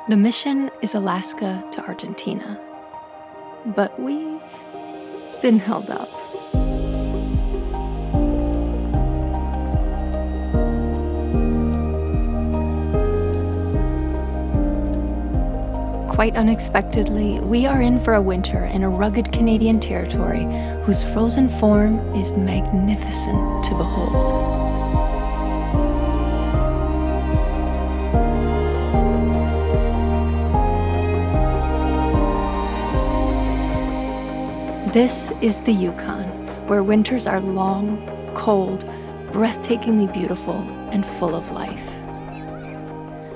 The mission is Alaska to Argentina, but we've been held up. Quite unexpectedly, we are in for a winter in a rugged Canadian territory whose frozen form is magnificent to behold. This is the Yukon, where winters are long, cold, breathtakingly beautiful, and full of life.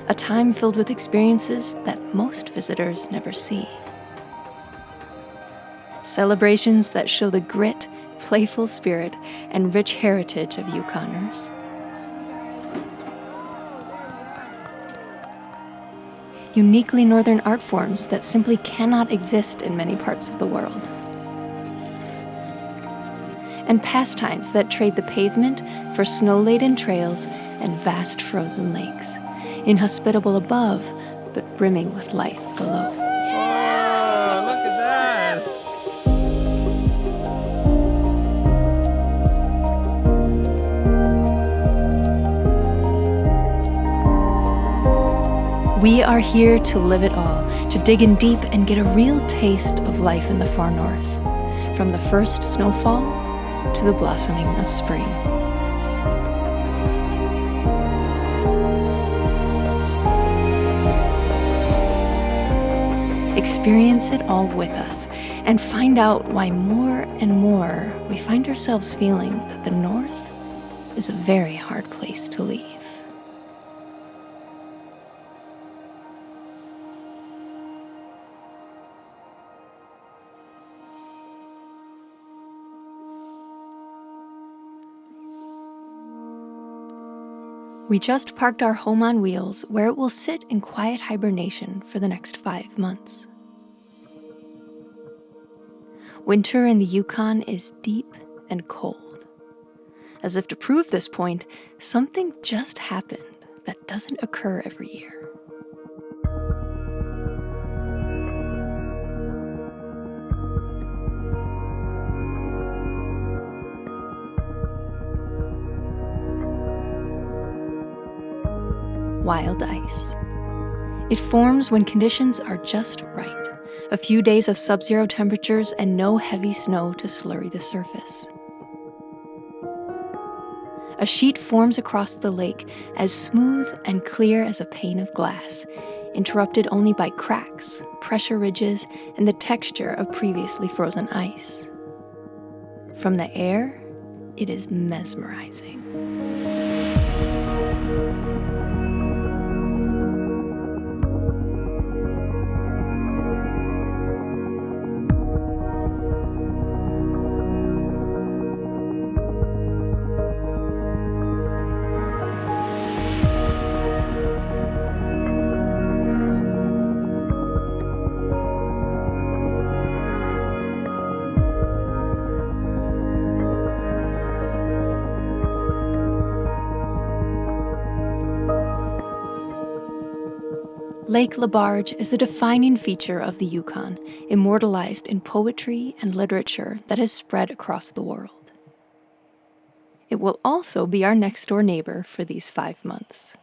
A time filled with experiences that most visitors never see. Celebrations that show the grit, playful spirit, and rich heritage of Yukoners. Uniquely northern art forms that simply cannot exist in many parts of the world. And pastimes that trade the pavement for snow-laden trails and vast frozen lakes, inhospitable above, but brimming with life below. Oh, look at that! We are here to live it all, to dig in deep and get a real taste of life in the far north, from the first snowfall to the blossoming of spring. Experience it all with us and find out why more and more we find ourselves feeling that the North is a very hard place to leave. We just parked our home on wheels where it will sit in quiet hibernation for the next 5 months. Winter in the Yukon is deep and cold. As if to prove this point, something just happened that doesn't occur every year. Wild ice. It forms when conditions are just right. A few days of sub-zero temperatures and no heavy snow to slurry the surface. A sheet forms across the lake as smooth and clear as a pane of glass, interrupted only by cracks, pressure ridges, and the texture of previously frozen ice. From the air, it is mesmerizing. Lake LeBarge is a defining feature of the Yukon, immortalized in poetry and literature that has spread across the world. It will also be our next-door neighbor for these 5 months.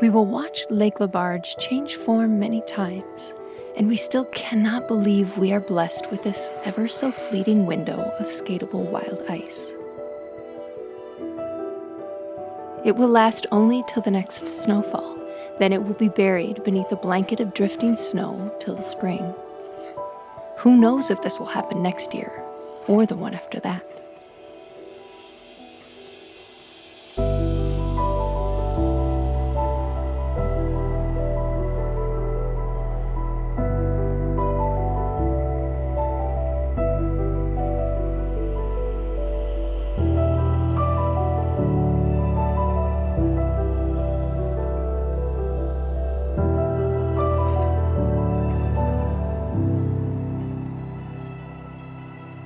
We will watch Lake LeBarge change form many times, and we still cannot believe we are blessed with this ever so fleeting window of skatable wild ice. It will last only till the next snowfall, then it will be buried beneath a blanket of drifting snow till the spring. Who knows if this will happen next year, or the one after that.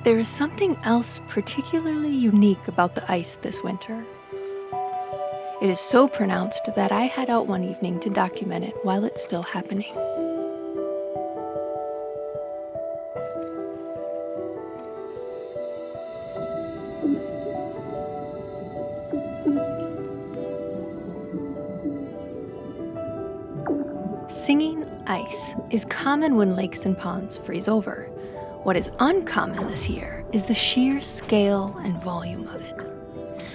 There is something else particularly unique about the ice this winter. It is so pronounced that I head out one evening to document it while it's still happening. Singing ice is common when lakes and ponds freeze over. What is uncommon this year is the sheer scale and volume of it.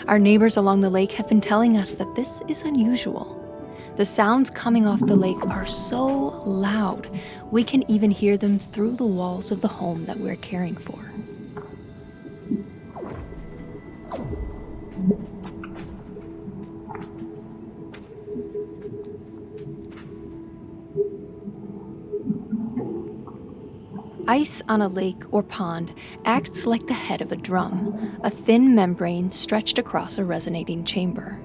Our neighbors along the lake have been telling us that this is unusual. The sounds coming off the lake are so loud, we can even hear them through the walls of the home that we're caring for. Ice on a lake or pond acts like the head of a drum, a thin membrane stretched across a resonating chamber.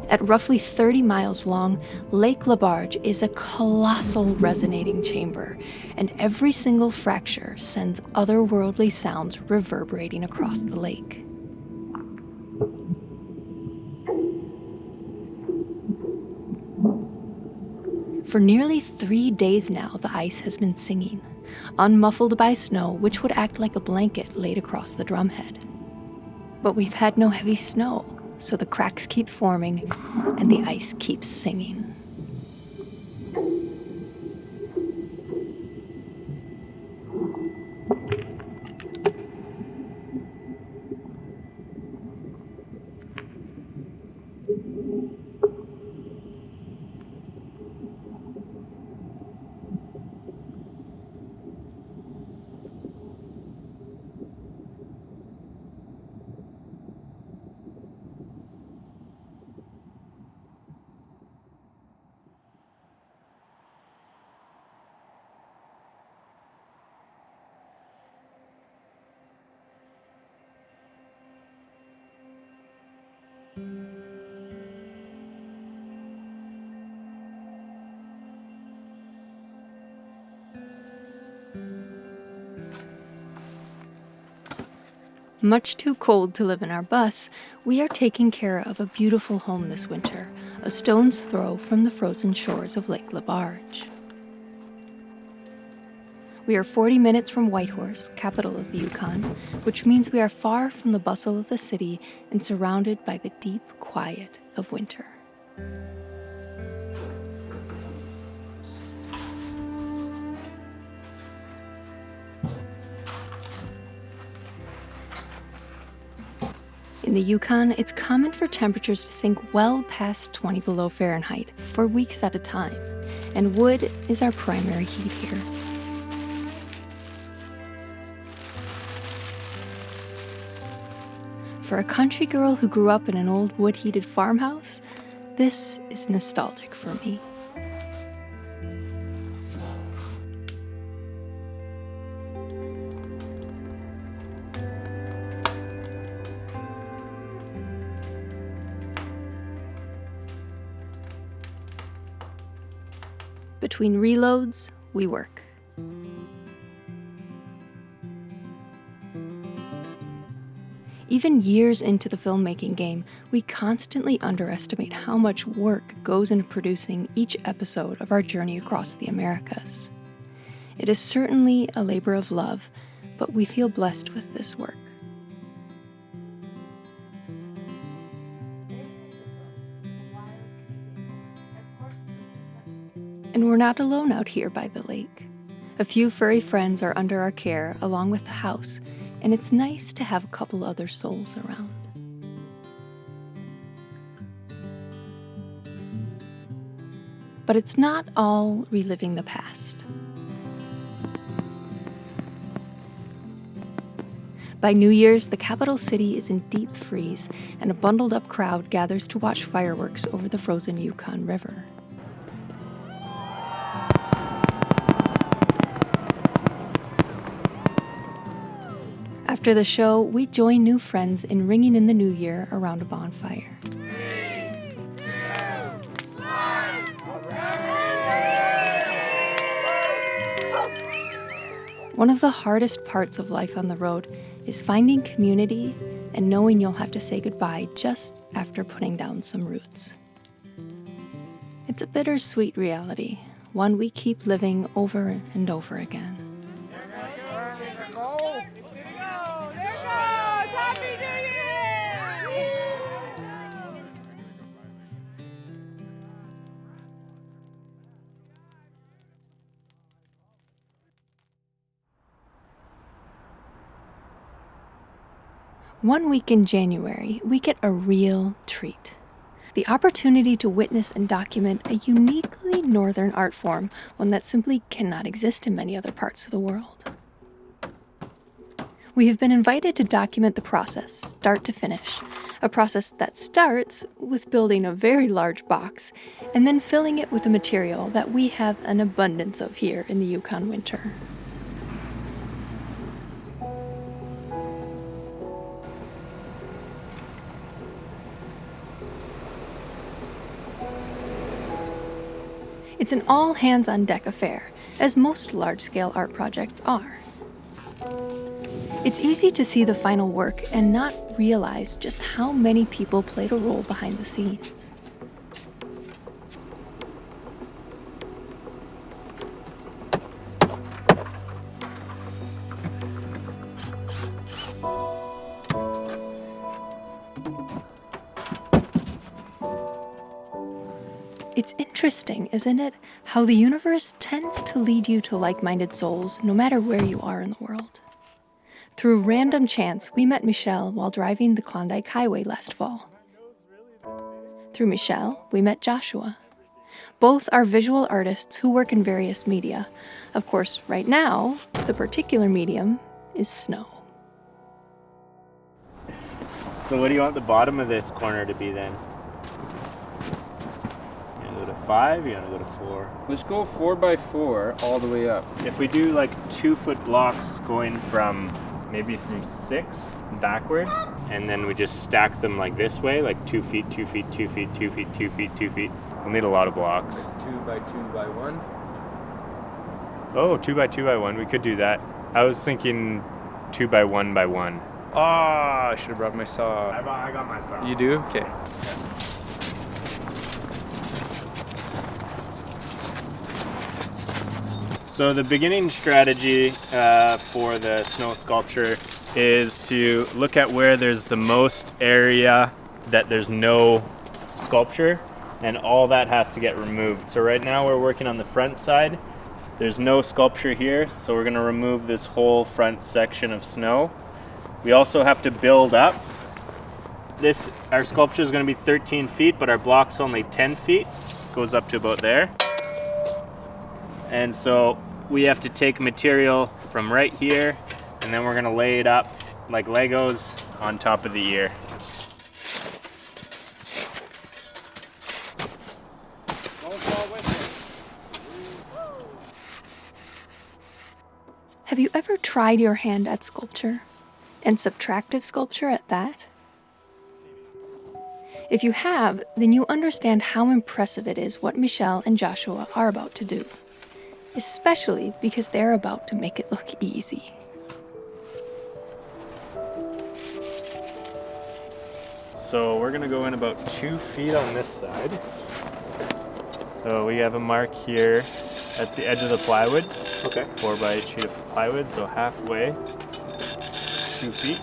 At roughly 30 miles long, Lake LeBarge is a colossal resonating chamber, and every single fracture sends otherworldly sounds reverberating across the lake. For nearly 3 days now, the ice has been singing, unmuffled by snow, which would act like a blanket laid across the drumhead. But we've had no heavy snow, so the cracks keep forming and the ice keeps singing. Much too cold to live in our bus, we are taking care of a beautiful home this winter, a stone's throw from the frozen shores of Lake LeBarge. We are 40 minutes from Whitehorse, capital of the Yukon, which means we are far from the bustle of the city and surrounded by the deep quiet of winter. In the Yukon, it's common for temperatures to sink well past 20 below Fahrenheit for weeks at a time, and wood is our primary heat here. For a country girl who grew up in an old wood-heated farmhouse, this is nostalgic for me. Between reloads, we work. Even years into the filmmaking game, we constantly underestimate how much work goes into producing each episode of our journey across the Americas. It is certainly a labor of love, but we feel blessed with this work. And we're not alone out here by the lake. A few furry friends are under our care along with the house, and it's nice to have a couple other souls around. But it's not all reliving the past. By New Year's, the capital city is in deep freeze, and a bundled-up crowd gathers to watch fireworks over the frozen Yukon River. After the show, we join new friends in ringing in the new year around a bonfire. 3, 2, 1, One of the hardest parts of life on the road is finding community and knowing you'll have to say goodbye just after putting down some roots. It's a bittersweet reality, one we keep living over and over again. One week in January, we get a real treat. The opportunity to witness and document a uniquely northern art form, one that simply cannot exist in many other parts of the world. We have been invited to document the process, start to finish, a process that starts with building a very large box and then filling it with a material that we have an abundance of here in the Yukon winter. It's an all-hands-on-deck affair, as most large-scale art projects are. It's easy to see the final work and not realize just how many people played a role behind the scenes. It's interesting, isn't it, how the universe tends to lead you to like-minded souls no matter where you are in the world. Through random chance, we met Michelle while driving the Klondike Highway last fall. Through Michelle, we met Joshua. Both are visual artists who work in various media. Of course, right now, the particular medium is snow. So what do you want the bottom of this corner to be then? You want to go to 5? You want to go to 4? Let's go 4x4 all the way up. If we do like 2-foot blocks going from maybe from 6 backwards, and then we just stack them like this way, like 2 feet, 2 feet, 2 feet, 2 feet, 2 feet, 2 feet. We'll need a lot of blocks. 2x2x1. Oh, 2x2x1. We could do that. I was thinking 2x1x1. Oh, I should have brought my saw. I got my saw. You do? Okay. So the beginning strategy for the snow sculpture is to look at where there's the most area that there's no sculpture, and all that has to get removed. So right now we're working on the front side. There's no sculpture here, so we're going to remove this whole front section of snow. We also have to build up. Our sculpture is going to be 13 feet, but our block's only 10 feet. Goes up to about there. And so we have to take material from right here, and then we're going to lay it up like Legos on top of the ear. Have you ever tried your hand at sculpture? And subtractive sculpture at that? If you have, then you understand how impressive it is what Michelle and Joshua are about to do. Especially because they're about to make it look easy. So we're gonna go in about 2 feet on this side. So we have a mark here. That's the edge of the plywood. Okay. 4x8 sheet of plywood, so halfway, 2 feet.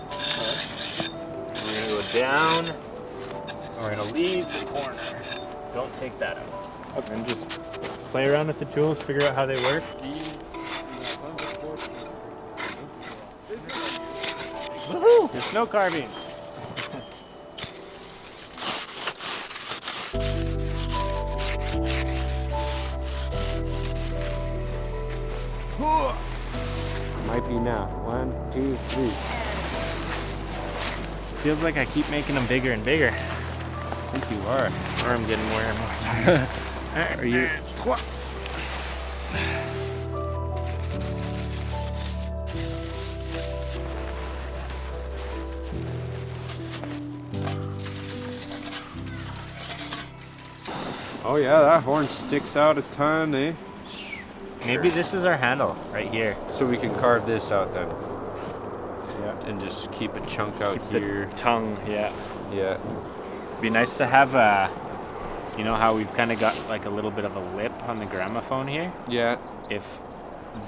And we're gonna go down, and we're gonna leave the corner. Don't take that out. Okay. And just play around with the tools, figure out how they work. Woohoo! There's snow carving. Might be now. 1, 2, 3. Feels like I keep making them bigger and bigger. I think you are. Or I'm getting more and more tired. Are you? Oh yeah, that horn sticks out a ton, eh? Maybe this is our handle right here. So we can carve this out then. Yeah. And just keep a chunk out here. The tongue, yeah. Yeah. Be nice to have you know how we've kind of got like a little bit of a lip on the gramophone here? Yeah. If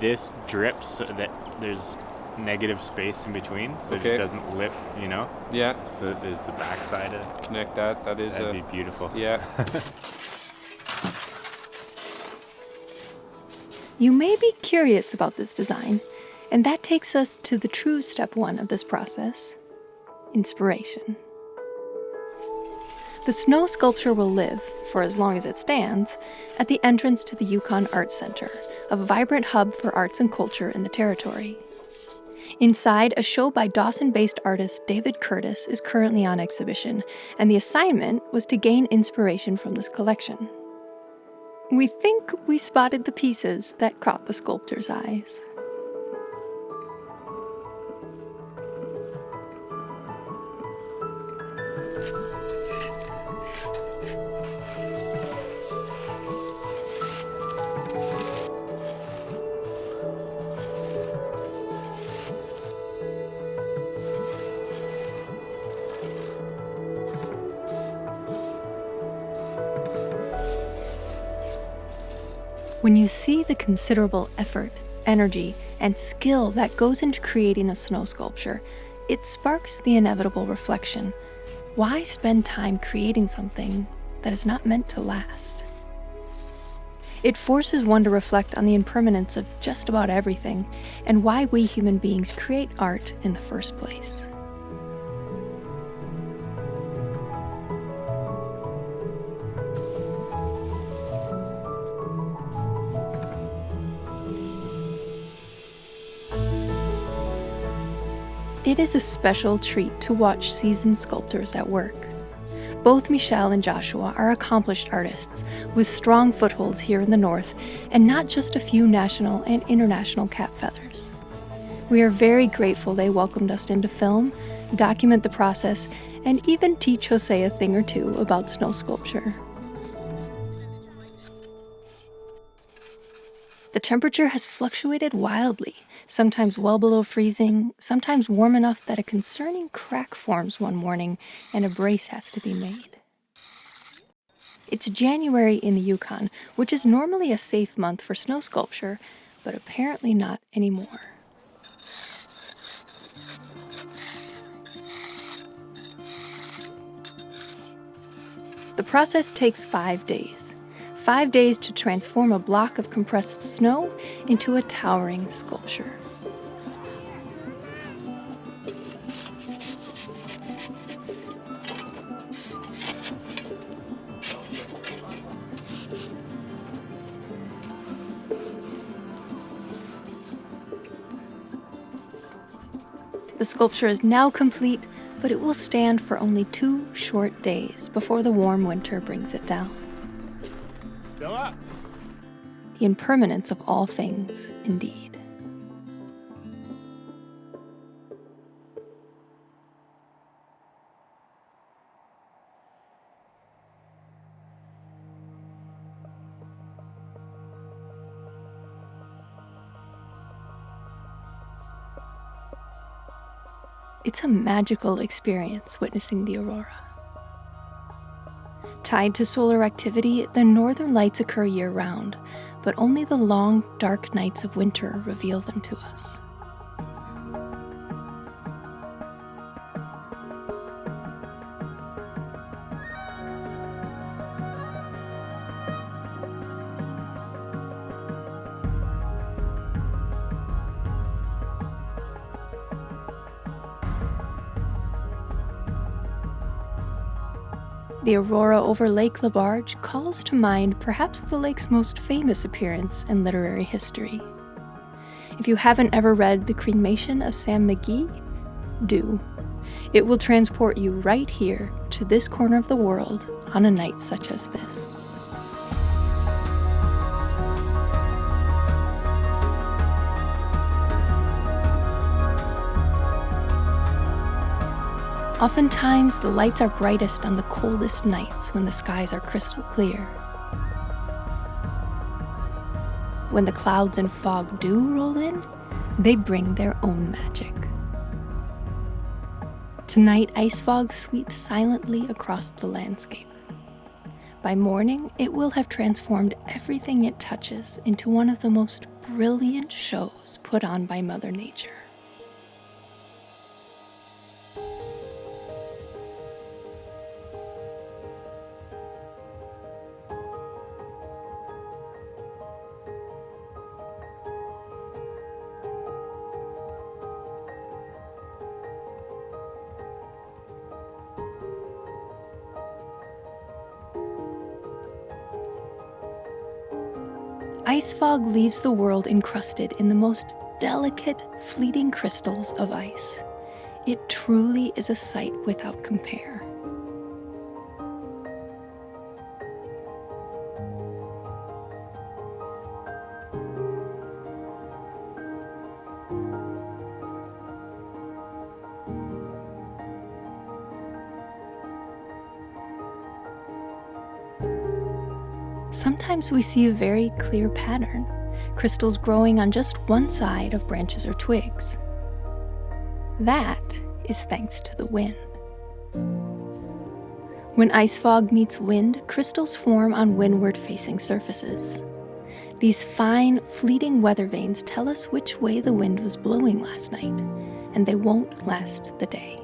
this drips so that there's negative space in between, so it just doesn't lip, you know? Yeah. So there's the back side of Connect that. That'd be beautiful. Yeah. You may be curious about this design, and that takes us to the true step one of this process: inspiration. The snow sculpture will live, for as long as it stands, at the entrance to the Yukon Arts Center, a vibrant hub for arts and culture in the territory. Inside, a show by Dawson-based artist David Curtis is currently on exhibition, and the assignment was to gain inspiration from this collection. We think we spotted the pieces that caught the sculptor's eyes. When you see the considerable effort, energy, and skill that goes into creating a snow sculpture, it sparks the inevitable reflection: why spend time creating something that is not meant to last? It forces one to reflect on the impermanence of just about everything, and why we human beings create art in the first place. It is a special treat to watch seasoned sculptors at work. Both Michelle and Joshua are accomplished artists with strong footholds here in the North, and not just a few national and international cap feathers. We are very grateful they welcomed us in to film, document the process, and even teach Jose a thing or two about snow sculpture. The temperature has fluctuated wildly, sometimes well below freezing, sometimes warm enough that a concerning crack forms one morning and a brace has to be made. It's January in the Yukon, which is normally a safe month for snow sculpture, but apparently not anymore. The process takes 5 days. 5 days to transform a block of compressed snow into a towering sculpture. The sculpture is now complete, but it will stand for only 2 short days before the warm winter brings it down. Still up. The impermanence of all things, indeed. It's a magical experience witnessing the aurora. Tied to solar activity, the northern lights occur year-round, but only the long, dark nights of winter reveal them to us. The aurora over Lake LeBarge calls to mind perhaps the lake's most famous appearance in literary history. If you haven't ever read The Cremation of Sam McGee, do. It will transport you right here to this corner of the world on a night such as this. Oftentimes, the lights are brightest on the coldest nights when the skies are crystal clear. when the clouds and fog do roll in, they bring their own magic. Tonight, ice fog sweeps silently across the landscape. By morning, it will have transformed everything it touches into one of the most brilliant shows put on by Mother Nature. Ice fog leaves the world encrusted in the most delicate, fleeting crystals of ice. It truly is a sight without compare. Sometimes we see a very clear pattern, crystals growing on just one side of branches or twigs. That is thanks to the wind. When ice fog meets wind, crystals form on windward-facing surfaces. These fine, fleeting weather vanes tell us which way the wind was blowing last night, and they won't last the day.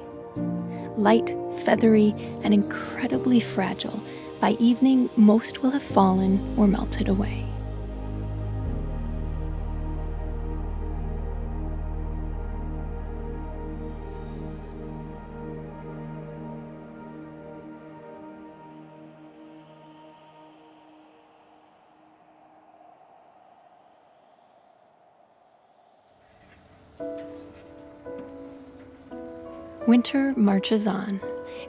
Light, feathery, and incredibly fragile, by evening, most will have fallen or melted away. Winter marches on,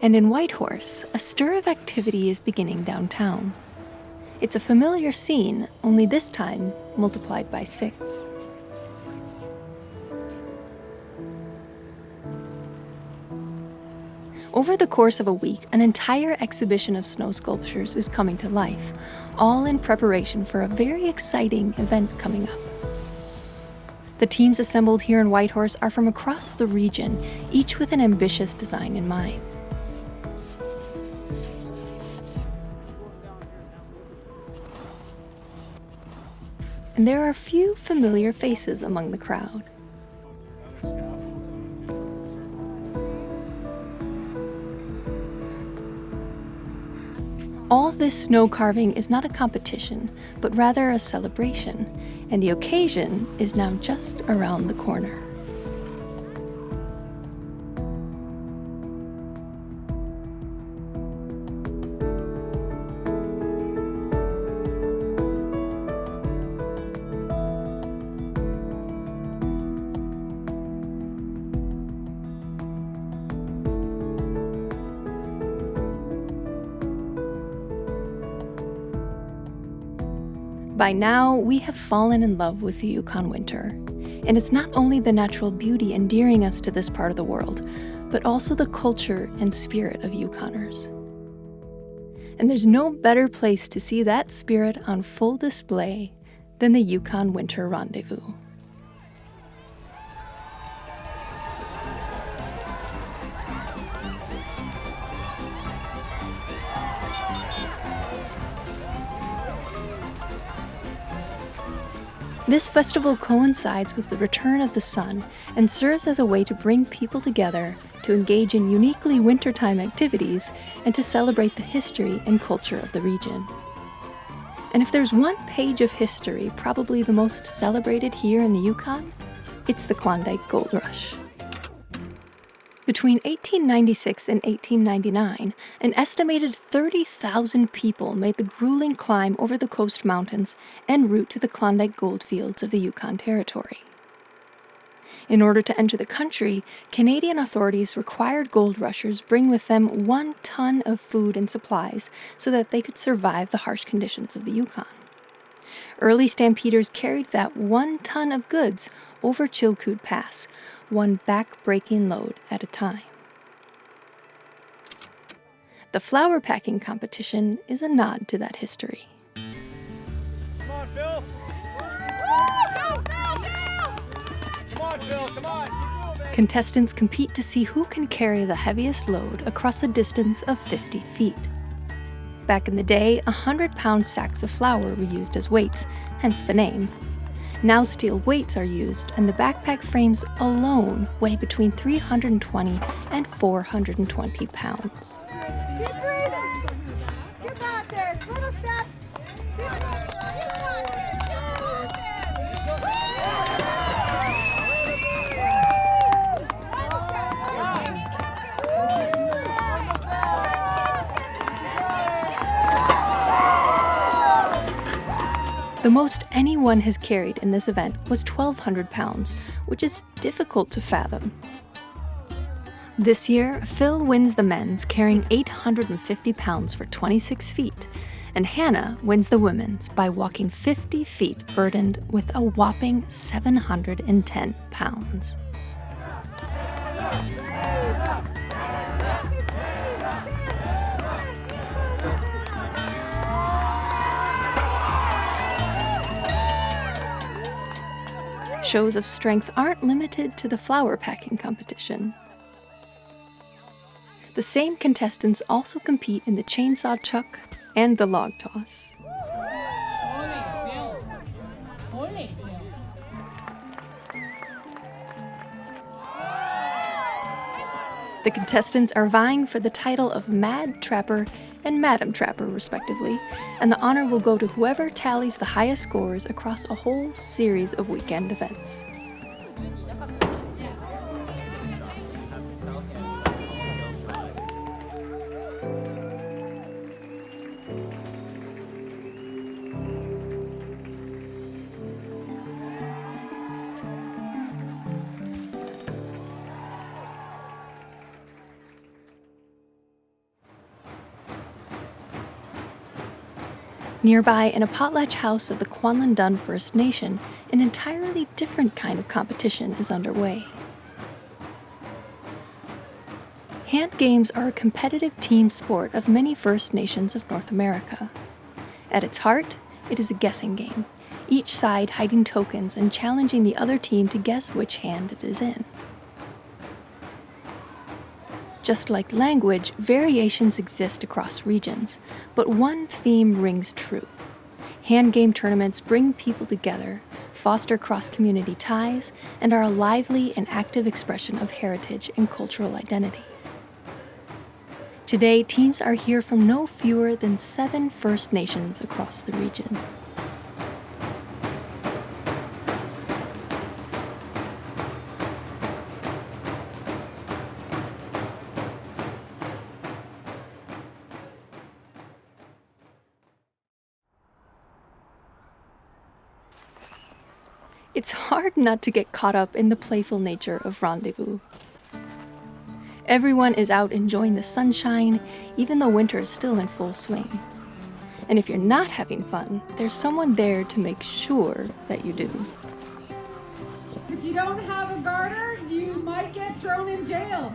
and in Whitehorse, a stir of activity is beginning downtown. It's a familiar scene, only this time multiplied by 6. Over the course of a week, an entire exhibition of snow sculptures is coming to life, all in preparation for a very exciting event coming up. The teams assembled here in Whitehorse are from across the region, each with an ambitious design in mind. And there are a few familiar faces among the crowd. All this snow carving is not a competition, but rather a celebration, and the occasion is now just around the corner. By now, we have fallen in love with the Yukon winter. And it's not only the natural beauty endearing us to this part of the world, but also the culture and spirit of Yukoners. And there's no better place to see that spirit on full display than the Yukon Winter Rendezvous. This festival coincides with the return of the sun and serves as a way to bring people together to engage in uniquely wintertime activities and to celebrate the history and culture of the region. And if there's one page of history probably the most celebrated here in the Yukon, it's the Klondike Gold Rush. Between 1896 and 1899, an estimated 30,000 people made the grueling climb over the coast mountains en route to the Klondike goldfields of the Yukon Territory. In order to enter the country, Canadian authorities required gold rushers bring with them 1 ton of food and supplies so that they could survive the harsh conditions of the Yukon. Early stampeders carried that 1 ton of goods over Chilkoot Pass, one back-breaking load at a time. The flower packing competition is a nod to that history. Come on, Phil. Contestants compete to see who can carry the heaviest load across a distance of 50 feet. Back in the day, 100-pound sacks of flour were used as weights, hence the name. Now steel weights are used, and the backpack frames alone weigh between 320 and 420 pounds. Keep breathing. You got this. Little steps. You got this. You got this. The most anyone has carried in this event was 1,200 pounds, which is difficult to fathom. This year, Phil wins the men's, carrying 850 pounds for 26 feet, and Hannah wins the women's by walking 50 feet burdened with a whopping 710 pounds. Shows of strength aren't limited to the flower packing competition. The same contestants also compete in the chainsaw chuck and the log toss. The contestants are vying for the title of Mad Trapper and Madam Trapper, respectively, and the honor will go to whoever tallies the highest scores across a whole series of weekend events. Nearby, in a potlatch house of the Kwanlundun First Nation, an entirely different kind of competition is underway. Hand games are a competitive team sport of many First Nations of North America. At its heart, it is a guessing game, each side hiding tokens and challenging the other team to guess which hand it is in. Just like language, variations exist across regions, but one theme rings true. Hand game tournaments bring people together, foster cross-community ties, and are a lively and active expression of heritage and cultural identity. Today, teams are here from no fewer than 7 First Nations across the region. It's hard not to get caught up in the playful nature of Rendezvous. Everyone is out enjoying the sunshine, even though winter is still in full swing. And if you're not having fun, there's someone there to make sure that you do. If you don't have a garter, you might get thrown in jail.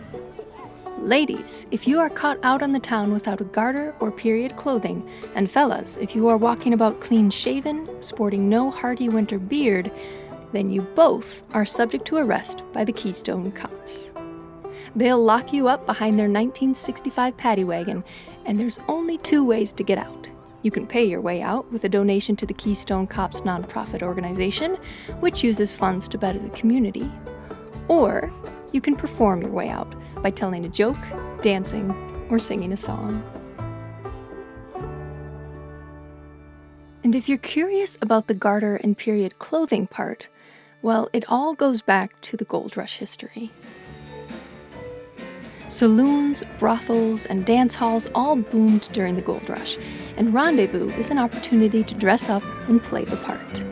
Ladies, if you are caught out on the town without a garter or period clothing, and fellas, if you are walking about clean-shaven, sporting no hearty winter beard, then you both are subject to arrest by the Keystone Cops. They'll lock you up behind their 1965 paddy wagon, and there's only 2 ways to get out. You can pay your way out with a donation to the Keystone Cops nonprofit organization, which uses funds to better the community. Or you can perform your way out by telling a joke, dancing, or singing a song. And if you're curious about the garter and period clothing part, well, it all goes back to the gold rush history. Saloons, brothels, and dance halls all boomed during the gold rush, and Rendezvous is an opportunity to dress up and play the part.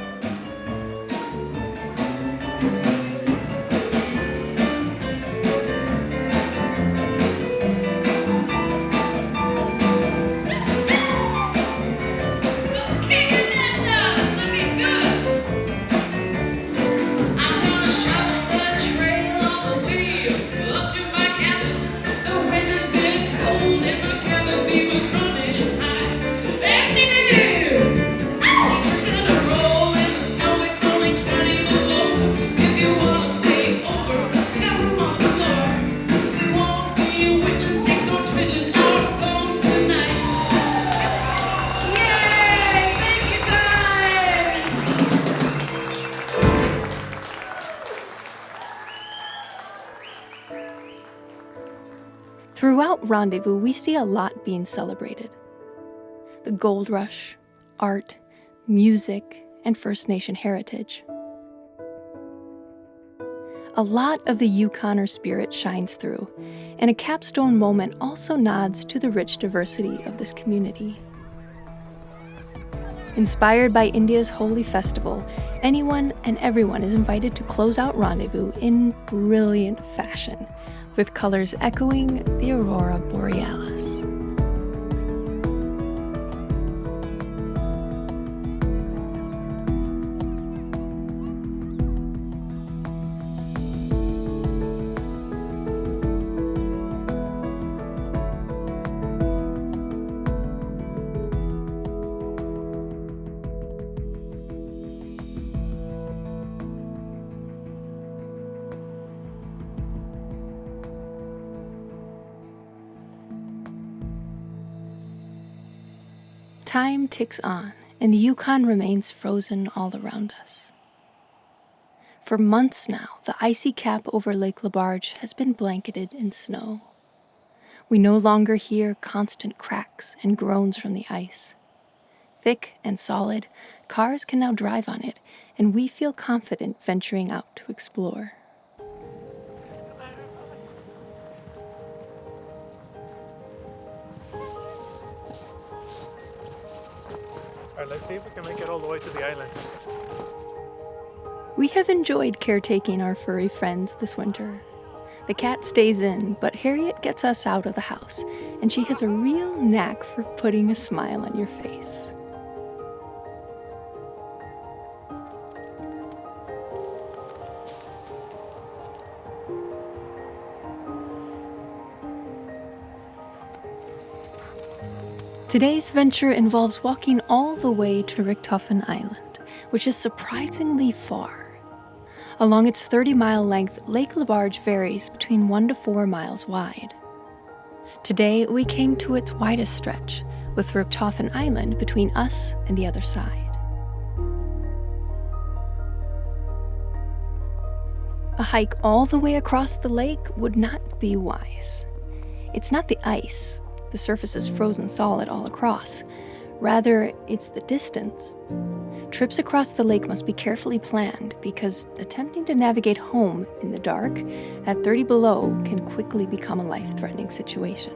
Rendezvous, we see a lot being celebrated. The gold rush, art, music, and First Nation heritage. A lot of the Yukoner spirit shines through, and a capstone moment also nods to the rich diversity of this community. Inspired by India's holy festival, anyone and everyone is invited to close out Rendezvous in brilliant fashion, with colors echoing the aurora borealis. Time ticks on, and the Yukon remains frozen all around us. For months now, the icy cap over Lake LeBarge has been blanketed in snow. We no longer hear constant cracks and groans from the ice. Thick and solid, cars can now drive on it, and we feel confident venturing out to explore. Alright, let's see if we can make it all the way to the island. We have enjoyed caretaking our furry friends this winter. The cat stays in, but Harriet gets us out of the house, and she has a real knack for putting a smile on your face. Today's venture involves walking all the way to Richtofen Island, which is surprisingly far. Along its 30-mile length, Lake LeBarge varies between 1 to 4 miles wide. Today, we came to its widest stretch, with Richtofen Island between us and the other side. A hike all the way across the lake would not be wise. It's not the ice. The surface is frozen solid all across. Rather, it's the distance. Trips across the lake must be carefully planned because attempting to navigate home in the dark at 30 below can quickly become a life-threatening situation.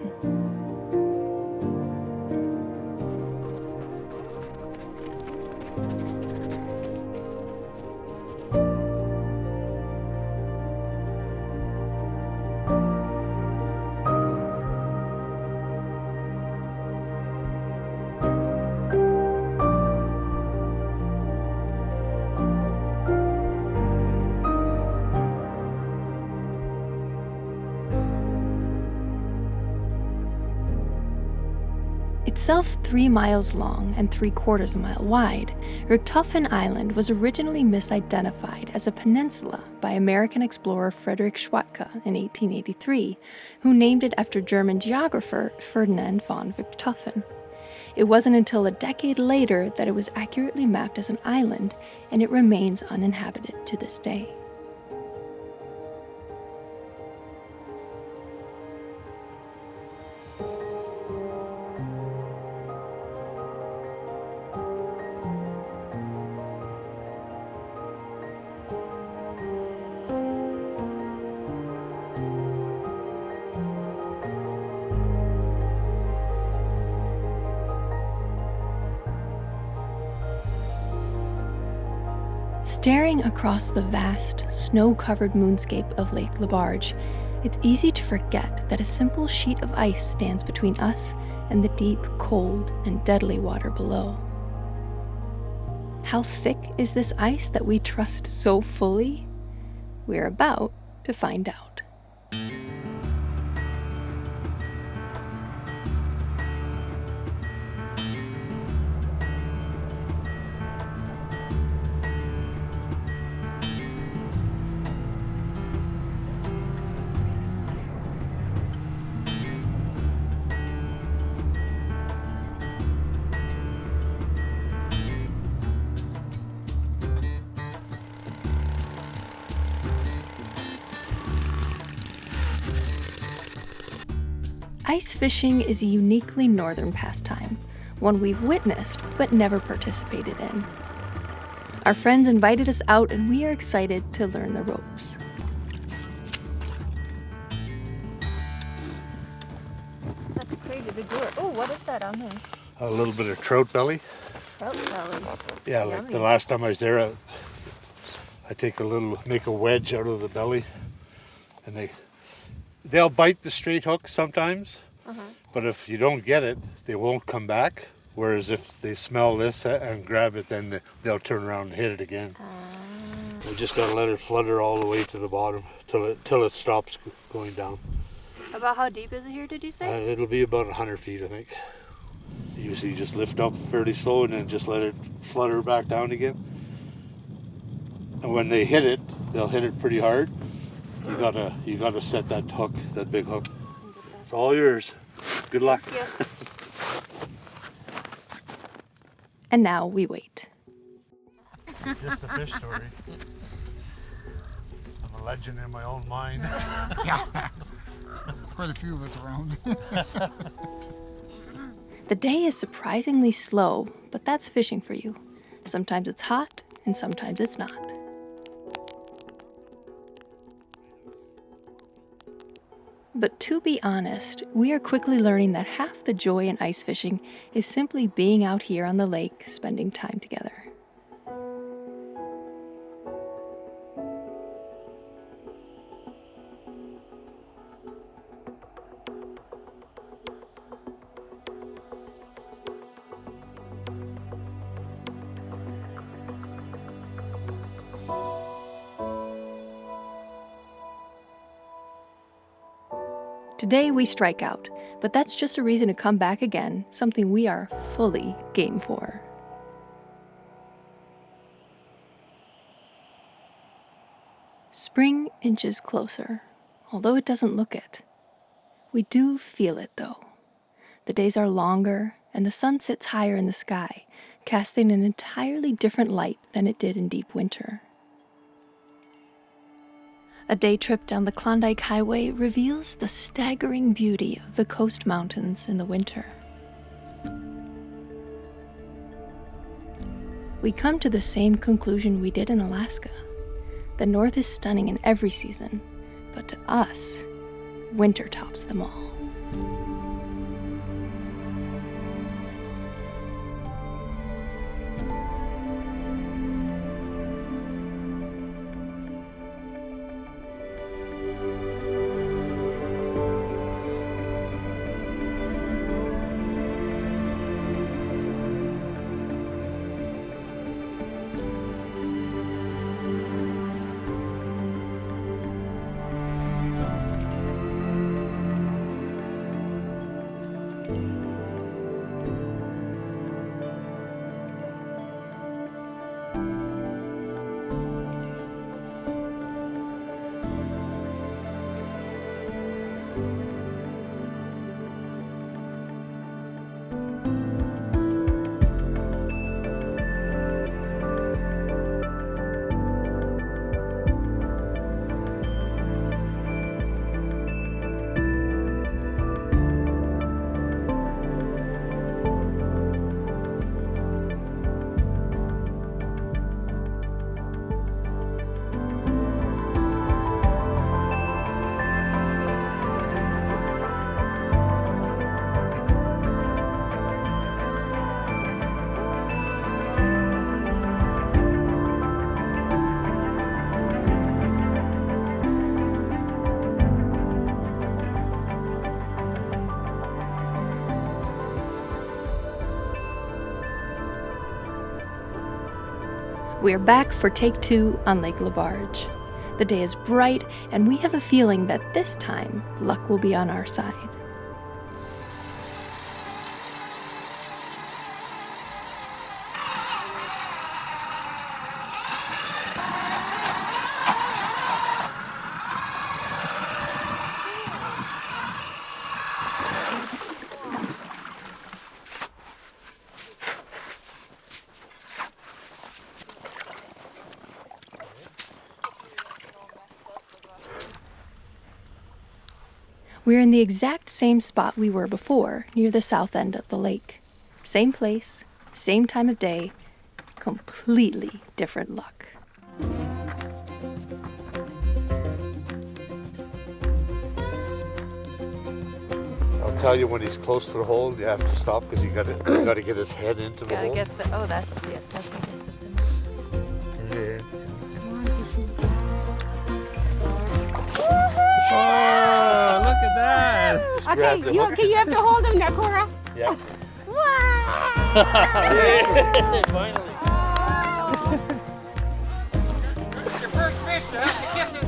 Itself 3 miles long and 3/4 mile wide, Richtofen Island was originally misidentified as a peninsula by American explorer Frederick Schwatka in 1883, who named it after German geographer Ferdinand von Richthofen. It wasn't until a decade later that it was accurately mapped as an island, and it remains uninhabited to this day. Staring across the vast, snow-covered moonscape of Lake LeBarge, it's easy to forget that a simple sheet of ice stands between us and the deep, cold, and deadly water below. How thick is this ice that we trust so fully? We're about to find out. Ice fishing is a uniquely northern pastime, one we've witnessed but never participated in. Our friends invited us out and we are excited to learn the ropes. That's a crazy big lure. Oh, what is that on there? A little bit of trout belly. Trout belly. Yeah, like the last time I was there, I make a wedge out of the belly, and they'll bite the straight hook sometimes, but if you don't get it, they won't come back. Whereas if they smell this and grab it, then they'll turn around and hit it again. We just gotta let it flutter all the way to the bottom till it stops going down. About how deep is it here, did you say? It'll be about 100 feet, I think. Usually you just lift up fairly slow and then just let it flutter back down again. And when they hit it, they'll hit it pretty hard. You gotta set that hook, that big hook. It's all yours. Good luck. Yes. And now we wait. It's just a fish story. I'm a legend in my own mind. Yeah. There's quite a few of us around. The day is surprisingly slow, but that's fishing for you. Sometimes it's hot, and sometimes it's not. But to be honest, we are quickly learning that half the joy in ice fishing is simply being out here on the lake, spending time together. Today we strike out, but that's just a reason to come back again, something we are fully game for. Spring inches closer, although it doesn't look it. We do feel it though. The days are longer and the sun sits higher in the sky, casting an entirely different light than it did in deep winter. A day trip down the Klondike Highway reveals the staggering beauty of the coast mountains in the winter. We come to the same conclusion we did in Alaska. The North is stunning in every season, but to us, winter tops them all. We're back for take 2 on Lake LeBarge. The day is bright, and we have a feeling that this time, luck will be on our side. We're in the exact same spot we were before, near the south end of the lake. Same place, same time of day, completely different luck. I'll tell you when he's close to the hole, you have to stop because you got to get his head into the hole. Gotta get the, oh, that's the distance in Yeah. Oh, look at that! grab the hook. You have to hold him there, Cora. Yeah. Finally. It's your first fish, huh? Kiss it.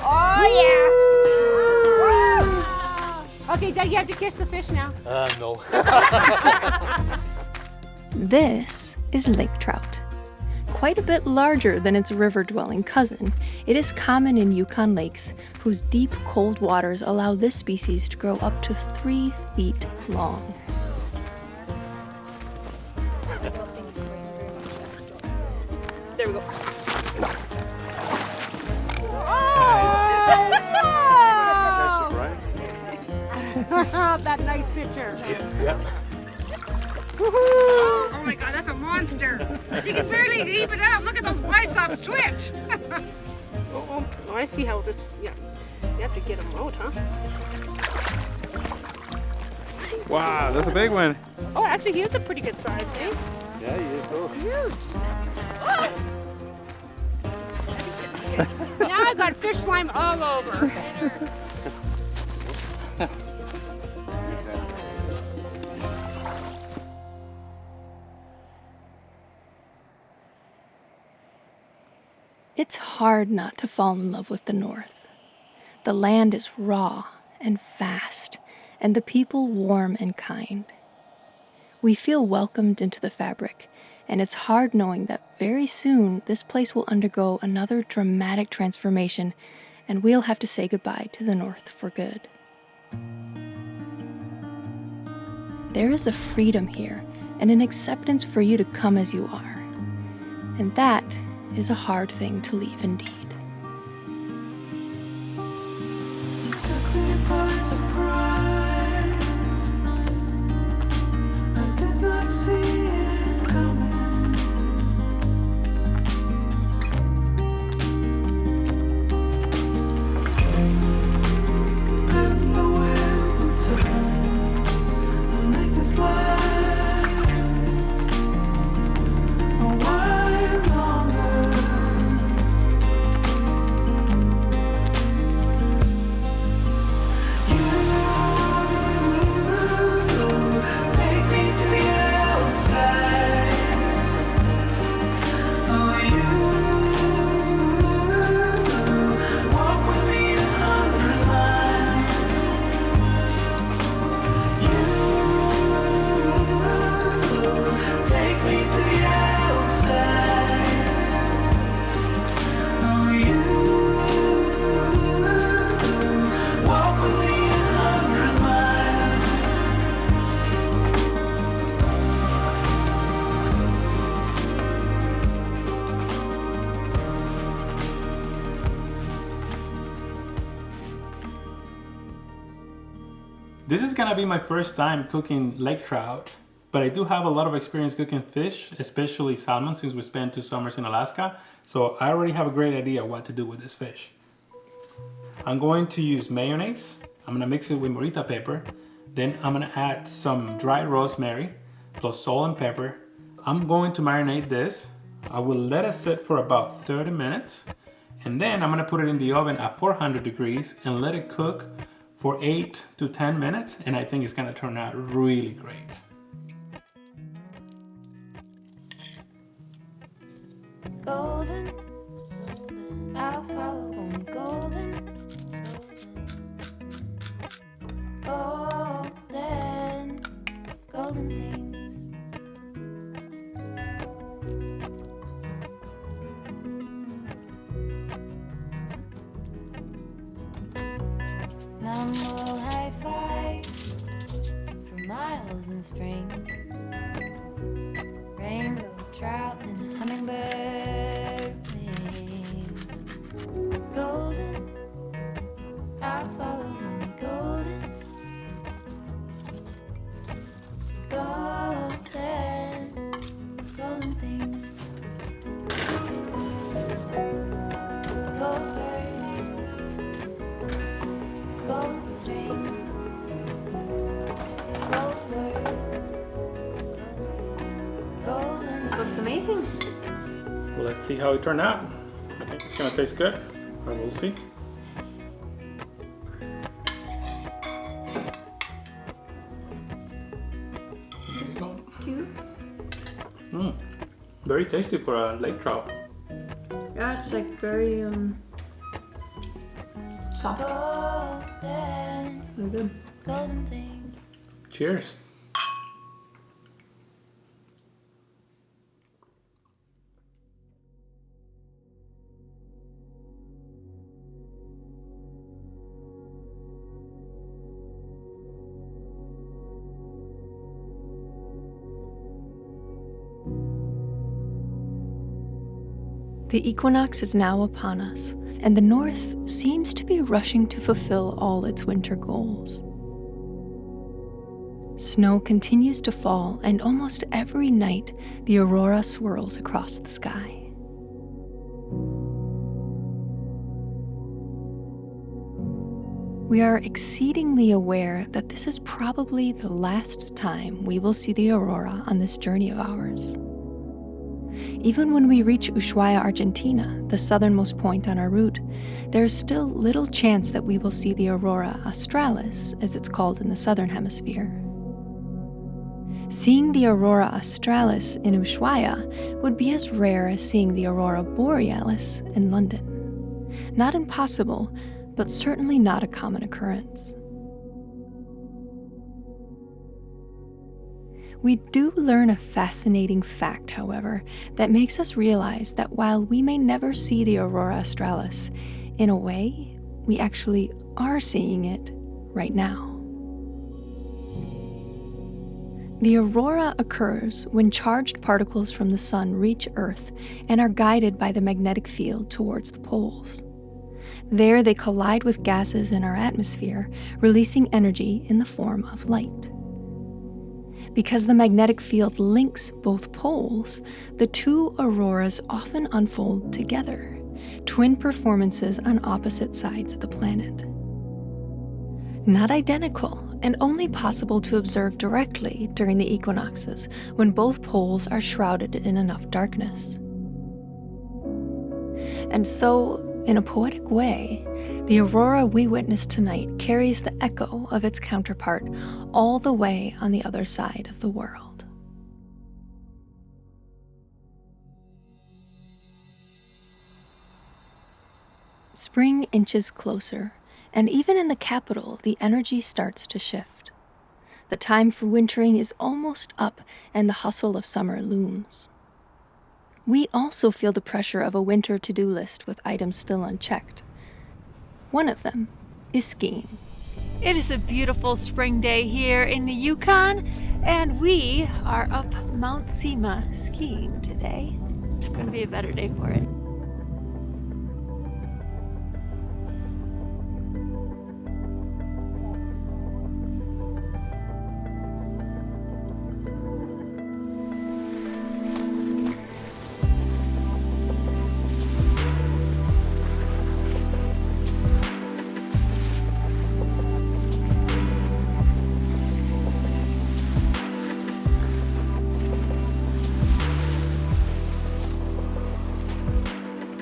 Oh, yeah. Okay, Doug, you have to kiss the fish now. No. This is lake trout. Quite a bit larger than its river-dwelling cousin, it is common in Yukon lakes, whose deep, cold waters allow this species to grow up to 3 feet long. There we go. That nice picture. Yeah. Oh my God, that's a monster. You can barely keep it up. Look at those biceps twitch. Oh, I see how this, yeah. You have to get them out, huh? Wow, that's a big one. Oh, actually, he is a pretty good size, eh? Yeah, you go. Huge. Now I got fish slime all over. It's hard not to fall in love with the North. The land is raw and vast, and the people warm and kind. We feel welcomed into the fabric, and it's hard knowing that very soon this place will undergo another dramatic transformation, and we'll have to say goodbye to the North for good. There is a freedom here, and an acceptance for you to come as you are. And that is a hard thing to leave indeed. This is gonna be my first time cooking lake trout, but I do have a lot of experience cooking fish, especially salmon, since we spent 2 summers in Alaska. So I already have a great idea what to do with this fish. I'm going to use mayonnaise. I'm gonna mix it with morita pepper. Then I'm gonna add some dried rosemary plus salt and pepper. I'm going to marinate this. I will let it sit for about 30 minutes. And then I'm gonna put it in the oven at 400 degrees and let it cook for 8 to 10 minutes, and I think it's gonna turn out really great. Golden, I'll follow only golden, golden, golden things. Mammal high five, spring. Rainbow trout and hummingbird wing. Golden, I'll follow only golden. Golden, golden things. Gold birds, gold strings. Gold words, golden. This looks amazing. Well, let's see how it turned out. I think it's gonna taste good, but we'll see. There you go. Cute. Very tasty for a lake trout. Yeah, it's like very soft. Golden, Very good. golden things. Cheers. The equinox is now upon us, and the north seems to be rushing to fulfill all its winter goals. Snow continues to fall, and almost every night the aurora swirls across the sky. We are exceedingly aware that this is probably the last time we will see the aurora on this journey of ours. Even when we reach Ushuaia, Argentina, the southernmost point on our route, there is still little chance that we will see the aurora australis, as it's called in the southern hemisphere. Seeing the aurora australis in Ushuaia would be as rare as seeing the aurora borealis in London. Not impossible, but certainly not a common occurrence. We do learn a fascinating fact, however, that makes us realize that while we may never see the aurora australis, in a way, we actually are seeing it right now. The aurora occurs when charged particles from the sun reach Earth and are guided by the magnetic field towards the poles. There they collide with gases in our atmosphere, releasing energy in the form of light. Because the magnetic field links both poles, the two auroras often unfold together, twin performances on opposite sides of the planet. Not identical, and only possible to observe directly during the equinoxes, when both poles are shrouded in enough darkness. And so, in a poetic way, the aurora we witness tonight carries the echo of its counterpart all the way on the other side of the world. Spring inches closer, and even in the capital, the energy starts to shift. The time for wintering is almost up, and the hustle of summer looms. We also feel the pressure of a winter to-do list with items still unchecked. One of them is skiing. It is a beautiful spring day here in the Yukon, and we are up Mount Sima skiing today. It's going to be a better day for it.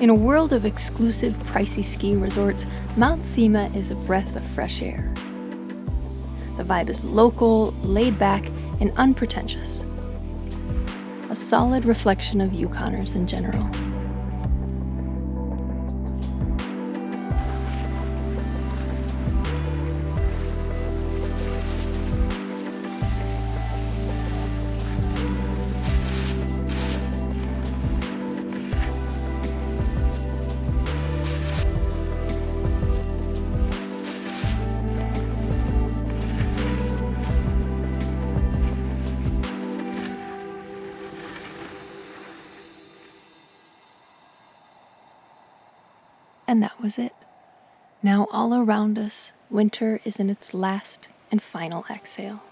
In a world of exclusive, pricey ski resorts, Mount Sima is a breath of fresh air. The vibe is local, laid back, and unpretentious. A solid reflection of Yukoners in general. And that was it. Now all around us, winter is in its last and final exhale.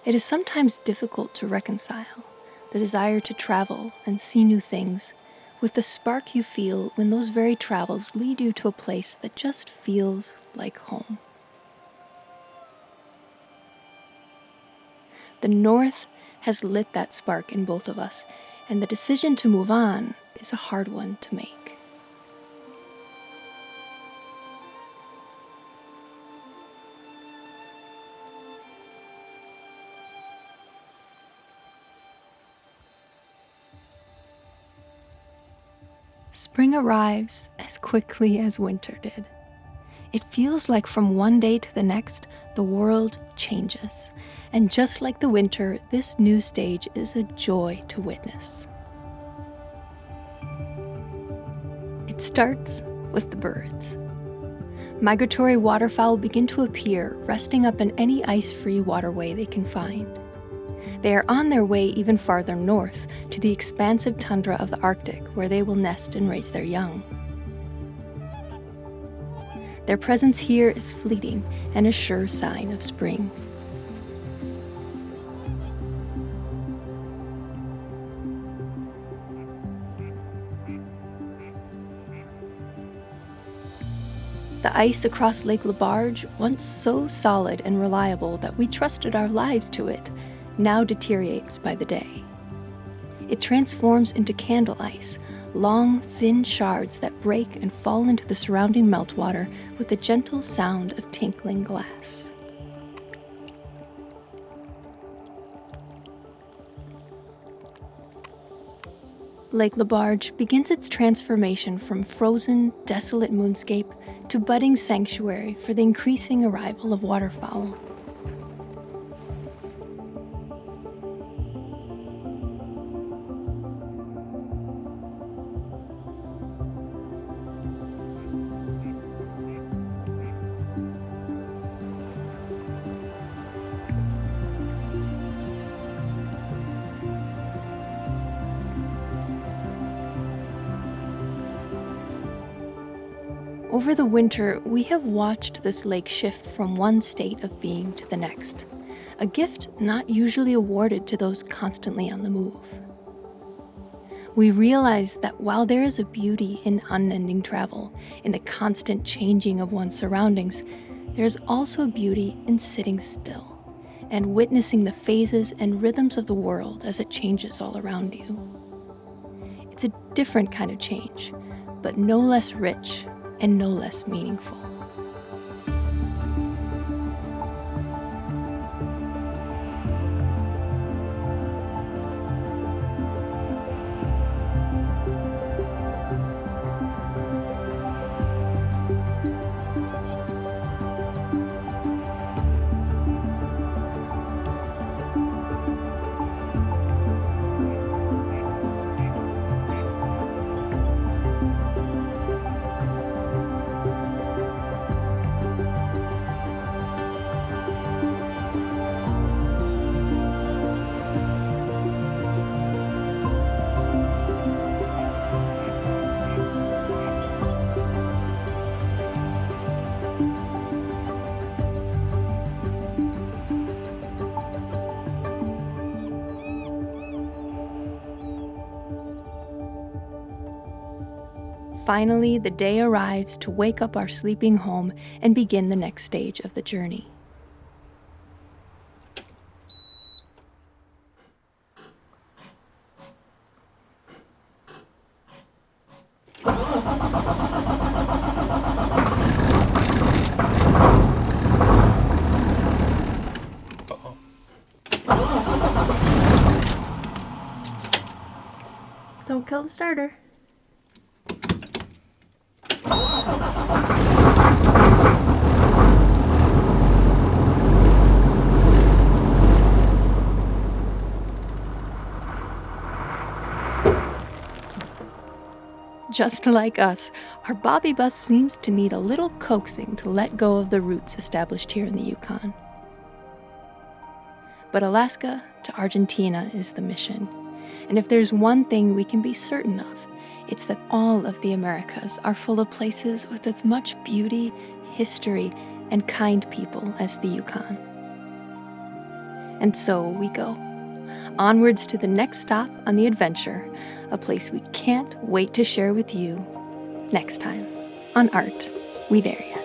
It is sometimes difficult to reconcile the desire to travel and see new things with the spark you feel when those very travels lead you to a place that just feels like home. The North has lit that spark in both of us, and the decision to move on is a hard one to make. Spring arrives as quickly as winter did. It feels like from one day to the next, the world changes. And just like the winter, this new stage is a joy to witness. It starts with the birds. Migratory waterfowl begin to appear, resting up in any ice-free waterway they can find. They are on their way even farther north, to the expansive tundra of the Arctic, where they will nest and raise their young. Their presence here is fleeting and a sure sign of spring. The ice across Lake LeBarge, once so solid and reliable that we trusted our lives to it, now deteriorates by the day. It transforms into candle ice, long, thin shards that break and fall into the surrounding meltwater with the gentle sound of tinkling glass. Lake LeBarge begins its transformation from frozen, desolate moonscape to budding sanctuary for the increasing arrival of waterfowl. Over the winter, we have watched this lake shift from one state of being to the next, a gift not usually awarded to those constantly on the move. We realize that while there is a beauty in unending travel, in the constant changing of one's surroundings, there is also a beauty in sitting still and witnessing the phases and rhythms of the world as it changes all around you. It's a different kind of change, but no less rich and no less meaningful. Finally, the day arrives to wake up our sleeping home and begin the next stage of the journey. Don't kill the starter. Just like us, our Bobby bus seems to need a little coaxing to let go of the roots established here in the Yukon. But Alaska to Argentina is the mission. And if there's one thing we can be certain of, it's that all of the Americas are full of places with as much beauty, history, and kind people as the Yukon. And so we go, onwards to the next stop on the adventure, a place we can't wait to share with you next time on Art We There Yet.